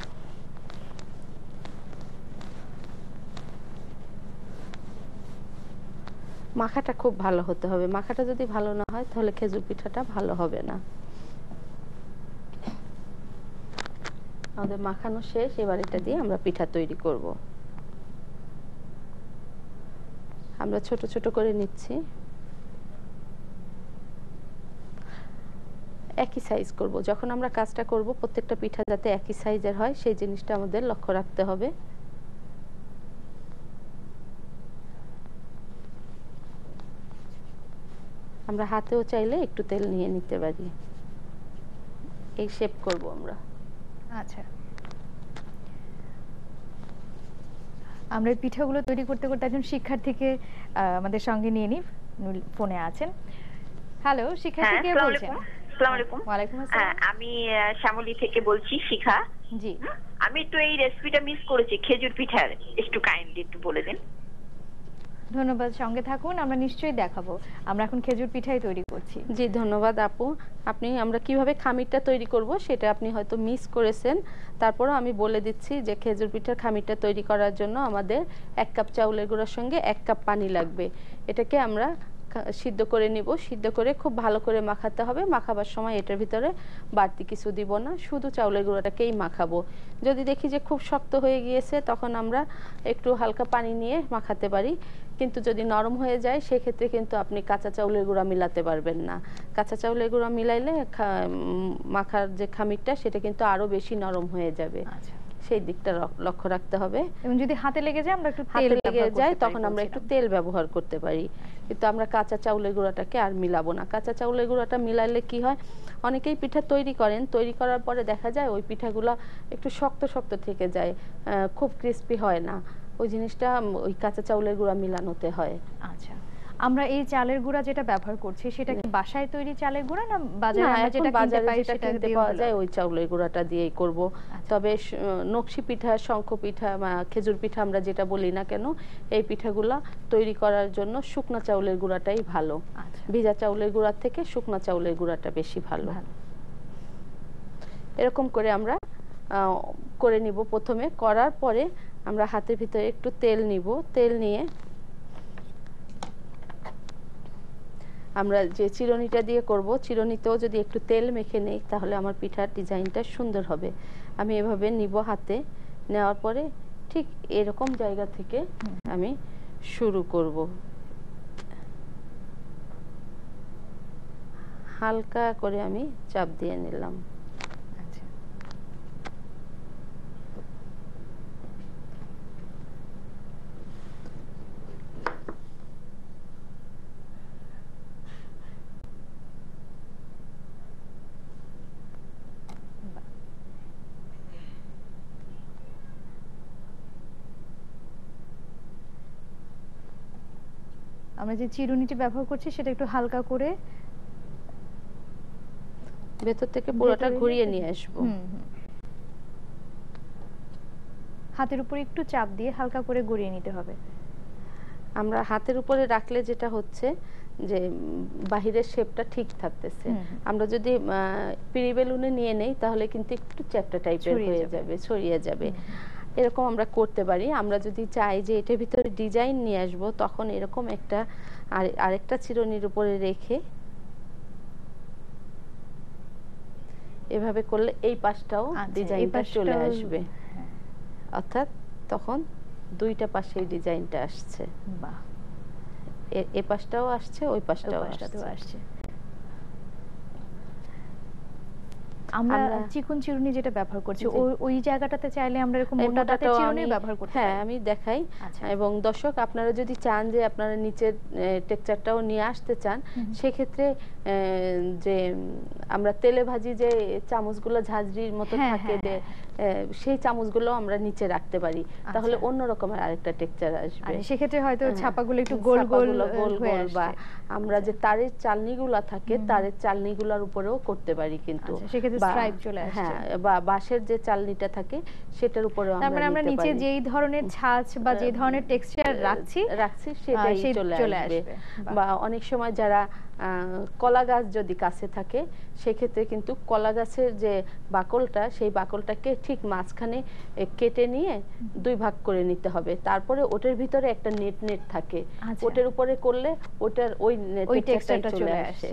মাখাটা খুব ভালো হতে হবে। মাখাটা যদি ভালো না হয় তাহলে খেজুর পিঠাটা ভালো হবে না। আমাদের মাখানো শেষ। এবার এটা দিয়ে আমরা পিঠা তৈরি করব। আমরা ছোট ছোট করে নিচ্ছি। একই সাইজ করব। যখন আমরা কাজটা করব প্রত্যেকটা পিঠা যাতে একই সাইজের হয় সেই জিনিসটা আমাদের লক্ষ্য রাখতে হবে। আমরা হাতেও চাইলে একটু তেল নিয়ে নিতে পারি। এই শেপ করব আমরা। আচ্ছা, আমরা এই পিঠাগুলো তৈরি করতে করতে একজন শিক্ষার্থীকে আমাদের সঙ্গে নিয়ে নিই, ফোনে আছেন। হ্যালো, শিক্ষার্থী কে বলছেন? আসসালামু আলাইকুম। ওয়ালাইকুম আসসালাম। আমি শ্যামলী থেকে বলছি, শিখা। জি, আমি একটু এই রেসিপিটা মিস করেছি, খেজুর পিঠার, একটু কাইন্ডলি একটু বলে দিন। ধন্যবাদ, সঙ্গে থাকুন, আমরা নিশ্চয়ই দেখাবো। আমরা এখন খেজুর পিঠাই তৈরি করছি। জি ধন্যবাদ আপু। আমরা কিভাবে খামিরটা তৈরি করব সেটা আপনি হয়তো মিস করেছেন, তারপরও আমি বলে দিচ্ছি যে খেজুর পিঠার খামিরটা তৈরি করার জন্য আমাদের 1 কাপ চাউলের গুঁড়ার সঙ্গে 1 কাপ পানি লাগবে। এটাকে আমরা সিদ্ধ করে নিব, সিদ্ধ করে খুব ভালো করে মাখাতে হবে। মাখাবার সময় এটার ভিতরে বাড়তি কিছু দিব না, শুধু চাউলের গুঁড়াটাকেই মাখাবো। যদি দেখি যে খুব শক্ত হয়ে গিয়েছে তখন আমরা একটু হালকা পানি নিয়ে মাখাতে পারি, কিন্তু যদি নরম হয়ে যায় সেক্ষেত্রে কিন্তু আপনি কাঁচা চাউলের গুঁড়া মিলাতে পারবেন না। কাঁচা চাউলের গুঁড়া মিলাইলে মাখার যে খামিরটা সেটা কিন্তু আরো বেশি নরম হয়ে যাবে। আচ্ছা, সেই দিকটা লক্ষ্য রাখতে হবে। এবং যদি হাতে লেগে যায় আমরা একটু তেল হাতে লেগে ব্যবহার যায় করতে তখন পারি আমরা একটু বলছিলাম। তেল ব্যবহার করতে পারি, কিন্তু আমরা কাঁচা চাউলের গুঁড়াটাকে আর মিলাবো না। কাঁচা চাউলের গুঁড়াটা মিলাইলে কি হয়, অনেকেই পিঠা তৈরি করেন, তৈরি করার পরে দেখা যায় ওই পিঠাগুলো একটু শক্ত শক্ত থেকে যায়, খুব ক্রিস্পি হয় না। ওই জিনিসটা ওই কাঁচা চাউলের গুঁড়া মিলানোতে হয়। আচ্ছা, আমরা এই চালের গুঁড়া যেটা ব্যবহার করছি সেটা কি বাসায় তৈরি চালের গুঁড়া না না, বাজারে আমরা এখন যেটা কিনতে বাজারে পাই যেটা সেটা কিনতে দিয়ে পাওয়া হলো? যায় ওই চাউলের গুঁড়াটা দিয়েই করব। আচ্ছা। তবে নকশি পিঠা, শঙ্খ পিঠা বা খেজুর পিঠা আমরা যেটা বলি না কেন, এই পিঠাগুলা তৈরি করার জন্য শুকনা চাউলের গুঁড়াটাই ভালো। আচ্ছা, ভিজা চাউলের গুঁড়ার থেকে শুকনা চাউলের গুঁড়াটা বেশি ভালো। ভালো। এরকম করে আমরা করে নিব। প্রথমে করার পরে আমরা হাতের ভিতরে একটু তেল নিব, তেল নিয়ে আমরা যে চিরুনিটা দিয়ে করব, চিরুনিতেও যদি একটু তেল মেখে নেই তাহলে আমার পিঠার ডিজাইনটা সুন্দর হবে। আমি এভাবে নিব, হাতে নেওয়ার পরে ঠিক এরকম জায়গা থেকে আমি শুরু করব। হালকা করে আমি চাপ দিয়ে নিলাম। আচ্ছা, আমরা যে চিরুনিটি ব্যবহার করছি সেটা একটু হালকা করে ভেতর থেকে পুরোটা ভেতরে ঘুরিয়ে নিয়ে নিয়ে আসবো। হাতের উপরে একটু চাপ দিয়ে হালকা করে গড়িয়ে নিতে হবে। আমরা হাতের উপরে রাখলে যেটা হচ্ছে যে বাহিরের শেপটা ঠিক থাকতেছে। আমরা যদি পিড়ি বেলুনে নিয়ে নেই তাহলে কিন্তু একটু চ্যাপ্টা টাইপের হয়ে যাবে, ছড়িয়ে যাবে। এরকম আমরা করতে পারি। আমরা যদি চাই যে এটার ভিতরে ডিজাইন নিয়ে আসব, তখন এরকম একটা আরেকটা চিরুনির উপরে রেখে এভাবে করলে এই পাশটাও ডিজাইনটা চলে আসবে। অর্থাৎ তখন দুইটা পাশেই ডিজাইনটা আসছে। বাহ, এ পাশটাও আসছে, ওই পাশটাও আসছে। আমরা চিকন চিরুনি যেটা ব্যবহার করছি ওই জায়গাটাতে চাইলে আমরা এরকম মোটা দাঁতের চিরুনি ব্যবহার করতে পারি। হ্যাঁ, আমি দেখাই। এবং দর্শক আপনারা যদি চান যে আপনারা নিচের টেক্সচারটাও নিয়ে আসতে চান, সেক্ষেত্রে যে আমরা তেলে ভাজি যে চামচগুলো ঝাঁঝরির মতো থাকে, সেই চামচগুলো আমরা নিচে রাখতে পারি, তাহলে অন্য রকমের আরেকটা টেক্সচার আসবে। সেক্ষেত্রে হয়তো ছাপাগুলো একটু গোল গোল হয়ে আসবে। বা আমরা যে তারের চালনিগুলো থাকে, তারের চালনিগুলোর উপরেও করতে পারি কিন্তু। সেক্ষেত্রে স্ট্রাইপ চলে আসছে। হ্যাঁ, বা বাঁশের যে চালনিটা থাকে সেটার উপরেও আমরা নিচে যেই ধরনের ছাঁচ বা যে ধরনের টেক্সচার রাখছি সেটাই চলে আসবে। বা অনেক সময় যারা কলা গাছ যদি কাছে থাকে, সেক্ষেত্রে কিন্তু কলা গাছের যে বাকলটা, সেই বাকলটাকে ঠিক মাঝখানে কেটে নিয়ে 2 ভাগ করে নিতে হবে। তারপরে ওটার ভিতরে একটা নেট নেট থাকে, ওটার উপরে করলে ওটার ওই টেক্সচারটা চলে আসে।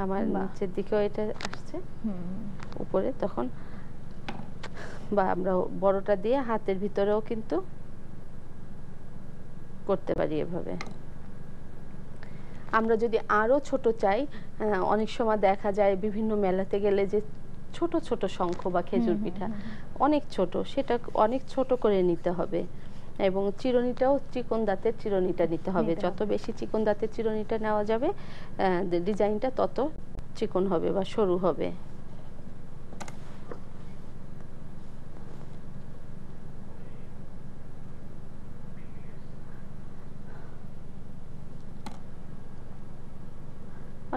আমার নিচের দিকেও এটা আসছে উপরে, তখন বা আমরা বড়টা দিয়ে হাতের ভিতরেও কিন্তু করতে পারি এভাবে। আমরা যদি আরো ছোট চাই, অনেক সময় দেখা যায় বিভিন্ন মেলাতে গেলে যে ছোট ছোট শঙ্খ বা খেজুর পিঠা অনেক ছোট, সেটা অনেক ছোট করে নিতে হবে। এবং চিরুনিটাও চিকন দাঁতের চিরুনিটা নিতে হবে। নিতে যত হবে। বেশি চিকন দাঁতের চিরুনিটা নেওয়া যাবে ডিজাইনটা তত চিকন হবে বা সরু হবে।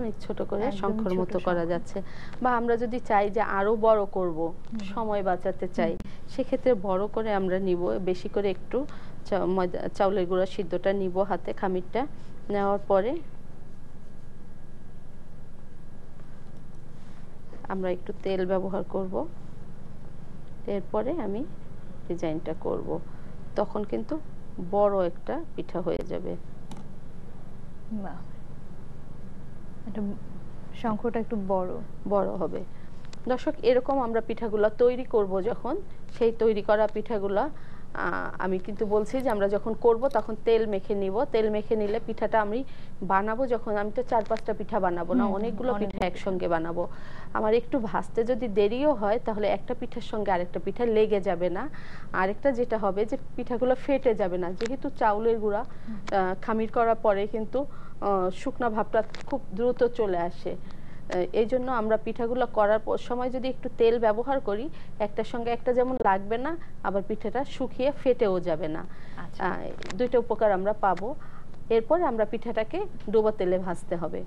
অনেক ছোট করে একদম শঙ্খর ছোট মতো করা শঙ্খ। যাচ্ছে। বা আমরা যদি চাই যে আরো বড় করব, সময় বাঁচাতে চাই, সেক্ষেত্রে বড় করে আমরা নিব, বেশি করে একটু ময়দা চাউলের গুঁড়া সিদ্ধটা নিব হাতে, খামিরটা নেওয়ার পরে আমরা একটু তেল ব্যবহার করব। এরপরে আমি ডিজাইনটা করব, তখন কিন্তু বড় একটা পিঠা হয়ে যাবে। বাহ, এটা শঙ্খটা একটু বড় বড় হবে। দর্শক, এরকম আমরা পিঠাগুলা তৈরি করব যখন, সেই তৈরি করা পিঠাগুলা আমি কিন্তু বলছি যে আমরা যখন করব তখন তেল মেখে নিব। তেল মেখে নিলে পিঠাটা আমি বানাবো যখন, আমি তো 4-5টা পিঠা বানাবো না, অনেকগুলো পিঠা একসঙ্গে বানাবো। আমার একটু ভাজতে যদি দেরিও হয় তাহলে একটা পিঠার সঙ্গে আরেকটা পিঠা লেগে যাবে না। আরেকটা যেটা হবে যে পিঠাগুলো ফেটে যাবে না, যেহেতু চাউলের গুঁড়া খামির করার পরে কিন্তু শুকনা ভাবটা খুব দ্রুত চলে আসে। এই জন্য আমরা পিঠাগুলো করার সময় যদি একটু তেল ব্যবহার করি, একটার সঙ্গে একটা যেমন লাগবে না, আবার পিঠাটা শুকিয়ে ফেটেও যাবে না। দুইটা উপকার আমরা পাবো। এরপরে আমরা পিঠাটাকে ডোবা তেলে ভাজতে হবে।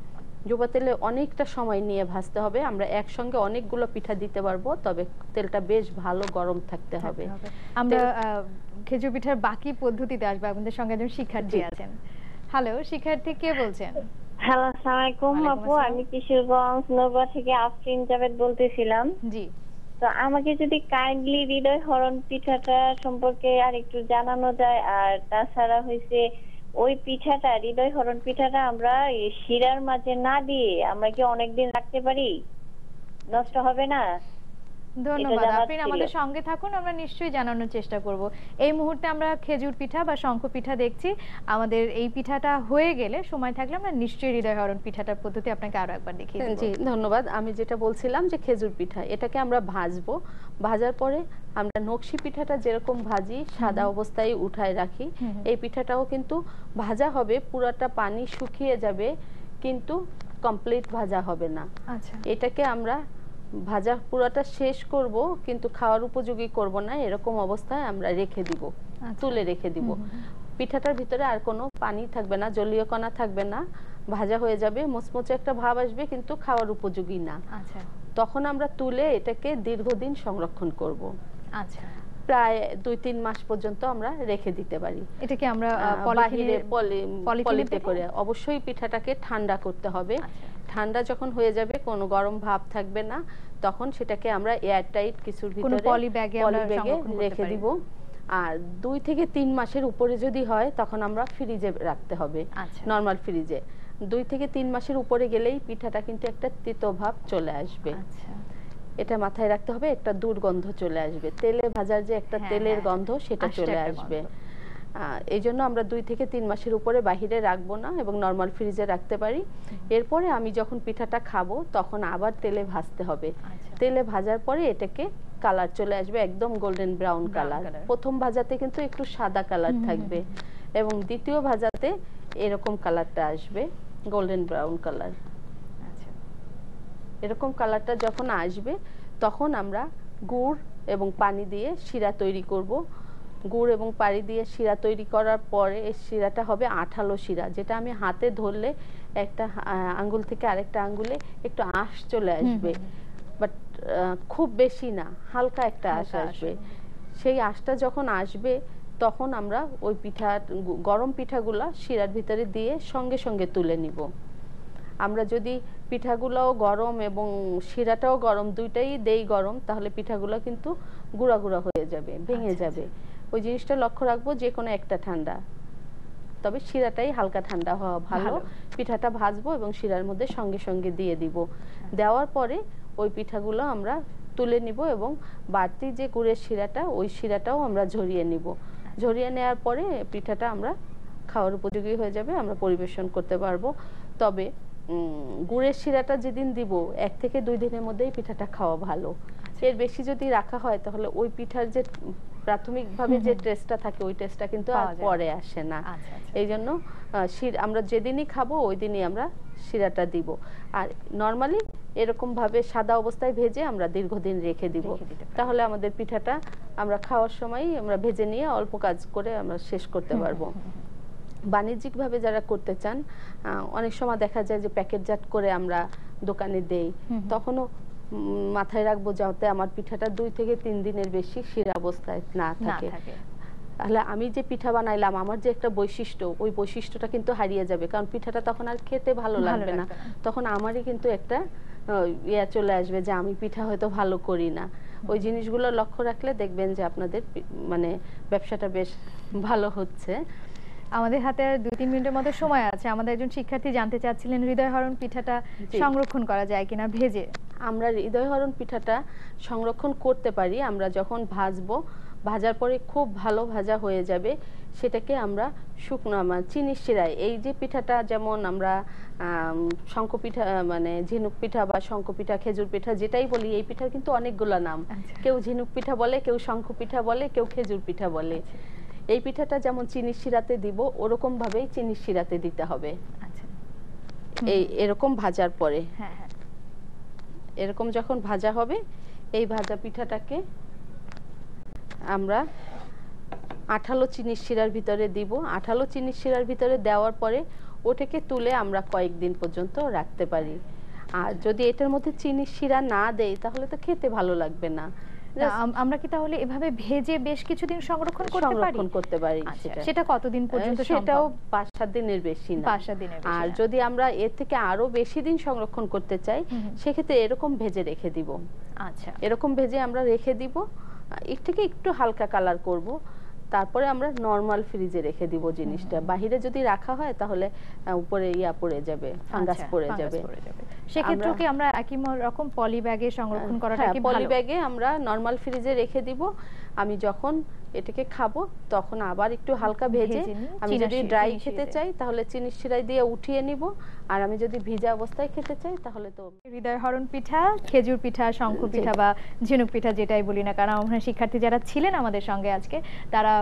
ডোবা তেলে অনেকটা সময় নিয়ে ভাজতে হবে। আমরা একসঙ্গে অনেকগুলো পিঠা দিতে পারবো, তবে তেলটা বেশ ভালো গরম থাকতে হবে। আমরা খেজুর পিঠার বাকি পদ্ধতিতে আসবো। আমাদের সঙ্গে একজন শিক্ষার্থী আছেন। হ্যালো, শিক্ষার্থী কে বলছেন? হ্যালো, আসসালামু আলাইকুম আপু। আমি কিশোরগঞ্জ নগর থেকে আফরিন জাভেদ বলতেছিলাম। জি, তো আমাকে যদি কাইন্ডলি হৃদয় হরণ পিঠাটা সম্পর্কে আর একটু জানানো যায়। আর তাছাড়া হইছে ওই পিঠাটা, হৃদয় হরণ পিঠাটা আমরা শিরার মাঝে না দিয়ে আমরা কি অনেকদিন রাখতে পারি? নষ্ট হবে না? ধন্যবাদ জানার আফরিন, ছিল। আমাদের সঙ্গে থাকুন, আমরা নিশ্চয়ই জানানোর চেষ্টা করব। এই মুহূর্তে আমরা খেজুর পিঠা বা শঙ্খ পিঠা দেখছি। আমাদের এই পিঠাটা হয়ে গেলে, সময় থাকলে আমরা নিশ্চয়ই হৃদয় হরণ পিঠাটার পদ্ধতি আপনাকে আরো একবার দেখিয়ে দেব। জি, ধন্যবাদ। আমি যেটা বলছিলাম যে খেজুর পিঠা, এটাকে আমরা ভাজবো। ভাজার পরে আমরা নকশি পিঠাটা যেরকম ভাজি, সাদা অবস্থায় উঠায় রাখি, এই পিঠাটাও কিন্তু ভাজা হবে, পুরাটা পানি শুকিয়ে যাবে, কিন্তু কমপ্লিট ভাজা হবে না। আচ্ছা, এটাকে আমরা ভাজা পুরাটা শেষ করব, কিন্তু খাওয়ার উপযোগী করব না, এরকম অবস্থায় আমরা রেখে দিব, তুলে রেখে দিব। পিঠাটার ভিতরে আর কোনো পানি থাকবে না, জলীয় কণা থাকবে না, ভাজা হয়ে যাবে, মুচমুচে একটা ভাব আসবে, কিন্তু খাওয়ার উপযোগী না। আচ্ছা, তখন আমরা তুলে এটাকে দীর্ঘদিন সংরক্ষণ করব। আচ্ছা, প্রায় 2-3 মাস পর্যন্ত আমরা রেখে দিতে পারি। এটাকে আমরা বাহিরে পলিতে করে। করে। অবশ্যই পিঠাটাকে ঠান্ডা করতে হবে। ঠান্ডা যখন হয়ে যাবে, কোনো গরম ভাব থাকবে না, তখন সেটাকে আমরা এয়ার টাইট কিছুর ভিতরে পলি ব্যাগে রেখে দিব। আর 2 থেকে 3 মাসের উপরে যদি হয় তখন আমরা ফ্রিজে রাখতে হবে, নরমাল ফ্রিজে। 2 থেকে 3 মাসের উপরে গেলেই পিঠাটা কিন্তু একটা তিতো ভাব চলে আসবে। এটা মাথায় রাখতে হবে, একটা দুর্গন্ধ চলে আসবে, তেলে ভাজার যে একটা তেলের গন্ধ সেটা চলে আসবে। এই জন্য আমরা 2 থেকে 3 মাসের উপরে বাহিরে রাখবো না এবং নরমাল ফ্রিজে রাখতে পারি। এরপরে আমি যখন পিঠাটা খাবো তখন আবার তেলে ভাজতে হবে। তেলে ভাজার পরে এটাকে কালার চলে আসবে, একদম গোল্ডেন ব্রাউন কালার। প্রথম ভাজাতে কিন্তু একটু সাদা কালার থাকবে এবং দ্বিতীয় ভাজাতে এরকম কালারটা আসবে, গোল্ডেন ব্রাউন কালার। এরকম কালারটা যখন আসবে তখন আমরা গুড় এবং পানি দিয়ে শিরা তৈরি করব। গুড় এবং পানি দিয়ে শিরা তৈরি করার পরে এই শিরাটা হবে আঠালো শিরা, যেটা আমি হাতে ধরলে একটা আঙ্গুল থেকে আরেকটা আঙ্গুলে একটু আঁশ চলে আসবে, বাট খুব বেশি না, হালকা একটা আঁশ আসবে। সেই আঁশটা যখন আসবে তখন আমরা ওই গরম পিঠাগুলা শিরার ভিতরে দিয়ে সঙ্গে সঙ্গে তুলে নিব। আমরা যদি পিঠাগুলোও গরম এবং শিরাটাও গরম, দুইটাই দেই গরম, তাহলে পিঠাগুলো কিন্তু গুঁড়া গুঁড়া হয়ে যাবে, ভেঙে যাবে। ওই জিনিসটা লক্ষ্য রাখবো, যে কোনো একটা ঠান্ডা, তবে শিরাটাই হালকা ঠান্ডা হওয়া ভালো। পিঠাটা ভাজবো এবং শিরার মধ্যে সঙ্গে সঙ্গে দিয়ে দিব। দেওয়ার পরে ওই পিঠাগুলো আমরা তুলে নিব এবং বাড়তি যে গুড়ের শিরাটা, ওই শিরাটাও আমরা ঝরিয়ে নিব। ঝরিয়ে নেওয়ার পরে পিঠাটা আমরা খাওয়ার উপযোগী হয়ে যাবে, আমরা পরিবেশন করতে পারবো। তবে গুড়ের শিরাটা যেদিন দিব 1 থেকে 2 দিনের মধ্যেই পিঠাটা খাওয়া ভালো। এর বেশি যদি রাখা হয় তাহলে ওই পিঠার যে প্রাথমিকভাবে যে টেস্টটা থাকে ওই টেস্টটা কিন্তু আর পাওয়া যায় পরে না। আসে না। আচ্ছা, আচ্ছা। এই জন্য আমরা যেদিনই খাবো ওই দিনই আমরা শিরাটা দিব। আর নর্মালি এরকম ভাবে সাদা অবস্থায় ভেজে আমরা দীর্ঘদিন রেখে দিব, রেখে দিতে পারি। তাহলে আমাদের পিঠাটা আমরা খাওয়ার সময় আমরা ভেজে নিয়ে অল্প কাজ করে আমরা শেষ করতে পারবো। বাণিজ্যিকভাবে যারা করতে চান অনেক সময় দেখা যায় যে প্যাকেটজাত করে আমরা দোকানে দেই, তখনও মাথায় রাখবো যাতে আমার পিঠাটা 2 থেকে 3 দিনের বেশি শিরা অবস্থায় না থাকে। তাহলে আমি যে পিঠা বানাইলাম আমার যে একটা বৈশিষ্ট্য, ওই বৈশিষ্ট্যটা কিন্তু হারিয়ে যাবে, কারণ পিঠাটা তখন আর খেতে ভালো লাগবে না। তখন আমারই কিন্তু একটা ইয়া চলে আসবে যে আমি পিঠা হয়তো ভালো করি না। ওই জিনিসগুলো লক্ষ্য রাখলে দেখবেন যে আপনাদের মানে ব্যবসাটা বেশ ভালো হচ্ছে। আমাদের হাতে আর 2-3 মিনিটের মতো সময় আছে। আমাদের একজন শিক্ষার্থী জানতে চাচ্ছিলেন হৃদয়হরণ পিঠাটা সংরক্ষণ করা যায় কিনা ভেজে। আমরা হৃদয়হরণ পিঠাটা সংরক্ষণ করতে পারি। আমরা যখন ভাজবো, ভাজার পরে খুব ভালো ভাজা হয়ে যাবে, সেটাকে আমরা শুকনো চিনির শিরায়, এই যে পিঠাটা যেমন আমরা শঙ্খ পিঠা মানে ঝিনুক পিঠা বা শঙ্খ পিঠা, খেজুর পিঠা যেটাই বলি, এই পিঠার কিন্তু অনেকগুলো নাম। কেউ ঝিনুক পিঠা বলে, কেউ শঙ্খ পিঠা বলে, কেউ খেজুর পিঠা বলে। এই পিঠাটা যেমন চিনির শিরাতে দিব, ওরকম ভাবেই চিনির শিরাতে দিতে হবে। এরকম ভাজার পরে এরকম যখন ভাজা হবে, এই ভাজা পিঠাটাকে আমরা আঠালো চিনির শিরার ভিতরে দিব। আঠালো চিনির শিরার ভিতরে দেওয়ার পরে ওটাকে তুলে আমরা কয়েকদিন পর্যন্ত রাখতে পারি। আর যদি এটার মধ্যে চিনির শিরা না দেই তাহলে তো খেতে ভালো লাগবে না। আমরা কি তাহলে এভাবে ভেজে বেশ কিছুদিন সংরক্ষণ করতে পারি? সেটা কতদিন পর্যন্ত? সেটাও 5-7 দিনের বেশি না। 5-7 দিনের বেশি। আর যদি আমরা এর থেকে আরো বেশি দিন সংরক্ষণ করতে চাই, সেক্ষেত্রে এরকম ভেজে রেখে দিব। আচ্ছা, এরকম ভেজে আমরা রেখে দিব, এর থেকে একটু হালকা কালার করব, তারপরে আমরা নরমাল ফ্রিজে রেখে দিব জিনিসটা। বাহিরে যদি রাখা হয় তাহলে উপরে ইয়া পড়ে যাবে, ফাঙ্গাস পড়ে যাবে। সেক্ষেত্রে কি আমরা একই রকম পলি ব্যাগে সংরক্ষণ করাটা কি ভালো? পলি ব্যাগে আমরা নরমাল ফ্রিজে রেখে দিব। আমি যখন এটাকে খাবো তখন আবার একটু হালকা ভেজে, আমি যদি ড্রাই খেতে চাই তাহলে চিনির শিরায় দিয়ে উঠিয়ে নিব, আর আমি যদি ভিজা অবস্থায় খেতে চাই তাহলে তো হৃদয়হরণ পিঠা, খেজুর পিঠা, শঙ্খ পিঠা বা ঝিনুক পিঠা যেটাই বলি না, কারণ আমরা শিক্ষার্থী যারা ছিলেন আমাদের সঙ্গে আজকে, তারা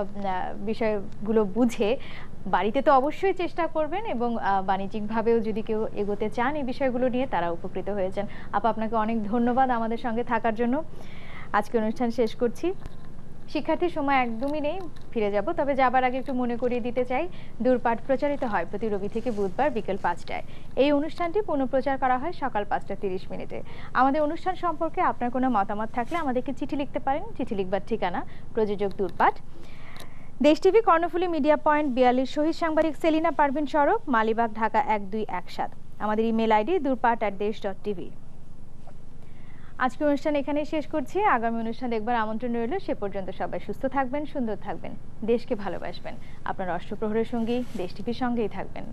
বিষয়গুলো বুঝে বাড়িতে তো অবশ্যই চেষ্টা করবেন, এবং বাণিজ্যিকভাবেও যদি কেউ এগোতে চান এই বিষয়গুলো নিয়ে, তারা উপকৃত হয়েছেন। আপা, আপনাকে অনেক ধন্যবাদ আমাদের সঙ্গে থাকার জন্য। আজকে অনুষ্ঠান শেষ করছি। শিক্ষার্থীর সময় একদমই নেই, ফিরে যাব। তবে যাবার আগে একটু মনে করিয়ে দিতে চাই, দূরপাঠ প্রচারিত হয় প্রতি রবি থেকে বুধবার বিকেল 5টায়। এই অনুষ্ঠানটি পুনঃপ্রচার করা হয় সকাল 5টা 30 মিনিটে। আমাদের অনুষ্ঠান সম্পর্কে আপনার কোনো মতামত থাকলে আমাদেরকে চিঠি লিখতে পারেন। চিঠি লিখবার ঠিকানা প্রযোজক দূরপাঠ, দেশ টিভি, কর্ণফুলী মিডিয়া পয়েন্ট 42, শহীদ সাংবাদিক সেলিনা পারভিন সড়ক, মালিবাগ, ঢাকা 1217। আমাদের ইমেল আইডি durpat@desh.tv। আজকের অনুষ্ঠান এখানেই শেষ করছি। আগামী অনুষ্ঠান দেখবার আমন্ত্রণ রইল। সে পর্যন্ত সবাই সুস্থ থাকবেন, সুন্দর থাকবেন, দেশকে ভালোবাসবেন। আপনার অষ্টপ্রহরের সঙ্গী দেশ টিভির সঙ্গেই থাকবেন।